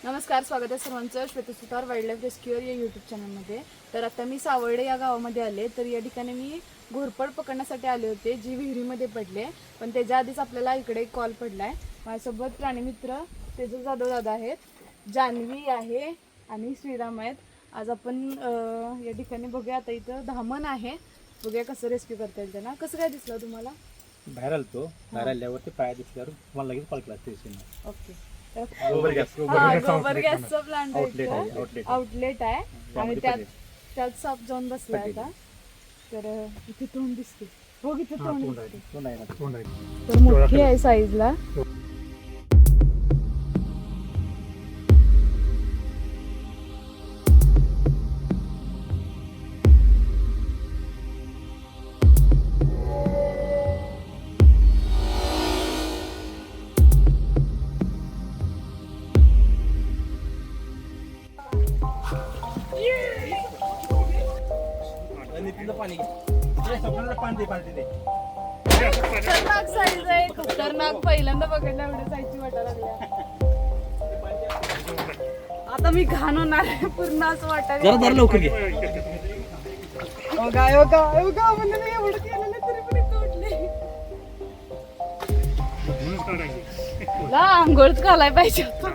नमस्कार, स्वागत आहे सर्वांचं श्वेतसुतार वाईल्डलाईफ रेस्क्यूअर या यूट्यूब चॅनलमध्ये. तर आता मी सावर्डे या गावामध्ये आले. तर या ठिकाणी मी घोरपड पकडण्यासाठी आले होते, जी विहिरीमध्ये पडले. पण त्याच्या आधीच आपल्याला इकडे एक कॉल पडलाय. माझ्यासोबत प्राणीमित्र तेजस जाधव दादा आहेत, जान्हवी आहे आणि श्रीराम आहेत. आज आपण या ठिकाणी बघूया. आता इथं धामण आहे, बघूया कसं रेस्क्यू करता येईल त्यांना. कसं काय दिसलं तुम्हाला? बाहेर आलतो, बाहेर आल्यावरती पाय दिसल्यावर तुम्हाला लगेच कॉल केला. ओके, गोबर गॅसचा प्लांट आउटलेट आहे आणि त्यात साप जाऊन बसला आता. तर इथे तोंड दिसते, हो इथे तोंड तर मोठी आहे साईजला. खतरनाक साईज आहे, खतरनाक. पहिल्यांदा बघायला एवढ्या साईजची वाटायला लागल्या. आता मी घाण होणार आहे पूर्ण असं वाटायला लवकर घे. म्हणजे मी एवढं केलं नाही तरी पण तोडले. तुला आंघोळच घालाय पाहिजे होतं.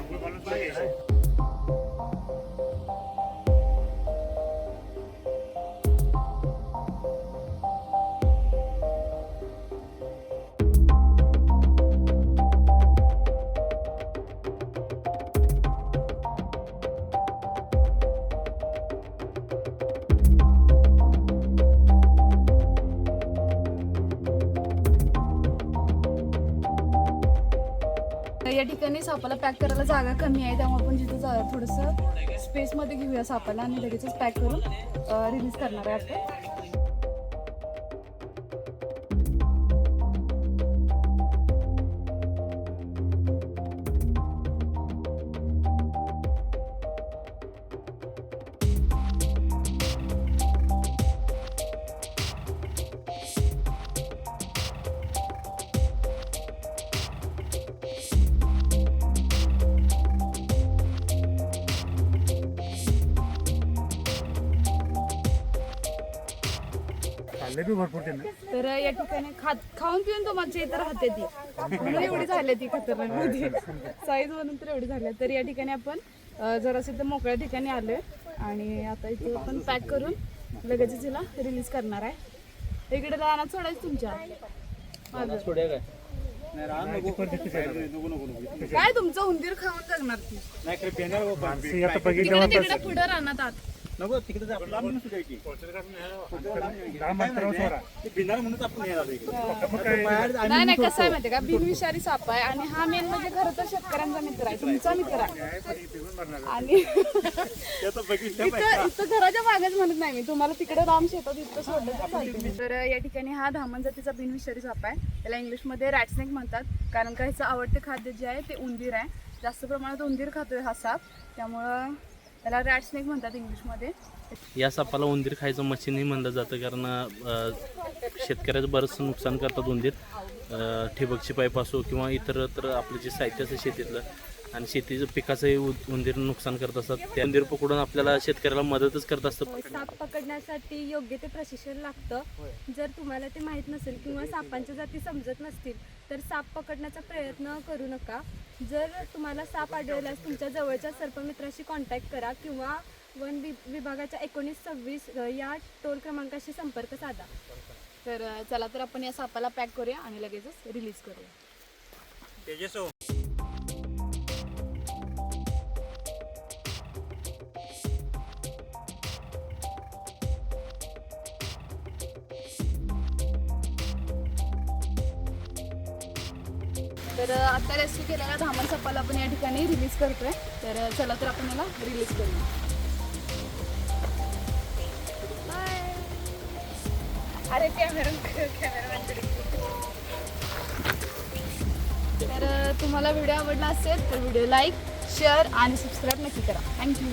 या ठिकाणी सापाला पॅक करायला जागा कमी आहे, त्यामुळे आपण जिथं थोडंसं स्पेसमध्ये घेऊया सापाला आणि लगेचच पॅक करून रिलीज करणार आहे आपण. तर या ठिकाणी खाऊन पिऊन तो माझ्या इथं राहते ती, म्हणून एवढी झाली ती खतरनाक मध्ये साईज म्हणून तर एवढी झाली. तर या ठिकाणी आपण जरासं इथं मोकळ्या ठिकाणी आलोय आणि आता इथे आपण पॅक करून लगेच तिला रिलीज करणार आहे. इकडे रानात सोडायचं तुमच्या काय तुमचं उंदीर खाऊन जगणार ती तिकडे पुढे रानात आत. नाही कसं आहे माहिती का, बिनविषारी साप आहे आणि हा मेन म्हणजे खरं तर शेतकऱ्यांचा मित्र आहे, तुमचा मित्र आहे. आणि इथं घराच्या बागेत म्हणत नाही मी तुम्हाला, तिकडे राम शेतात इथं सोडलं. तर या ठिकाणी हा धामण जातीचा बिनविषारी साप आहे. त्याला इंग्लिशमध्ये रॅटस्नेक म्हणतात, कारण का ह्याचं आवडते खाद्य जे आहे ते उंदीर आहे. जास्त प्रमाणात उंदीर खातोय हा साप, त्यामुळं त्याला रॅटस्नेक म्हणतात इंग्लिशमध्ये. या सापाला उंदीर खायचं मशीनही म्हणलं जातं, कारण शेतकऱ्याचं बरंचसं नुकसान करतात उंदीर. ठिबकची पाईप असो किंवा इतर आपलं जे साहित्य असतं शेतीतलं आणि शेतीचं पिकाचंही उंदीर नुकसान करत असतात. त्या उंदीर पकडून आपल्याला शेतकऱ्याला मदतच करत असतात. साप पकडण्यासाठी योग्य ते प्रशिक्षण लागतं. जर तुम्हाला ते माहीत नसेल किंवा सापांच्या जाती समजत नसतील तर साप पकडण्याचा प्रयत्न करू नका. जर तुम्हाला साप आढळल्यास तुमच्या जवळच्या सर्पमित्राशी कॉन्टॅक्ट करा किंवा वन विभागाच्या 1926 या टोल क्रमांकाशी संपर्क साधा. तर चला तर आपण या सापाला पॅक करूया आणि लगेचच रिलीज करूया. तर आता रेस्क्यू केलेल्या धामण सापाला आपण या ठिकाणी रिलीज करतोय. तर चला तर आपण याला रिलीज करूया. अरे तर तुम्हाला व्हिडिओ आवडला असेल तर व्हिडिओ लाईक, शेअर आणि सबस्क्राईब नक्की करा. थँक्यू.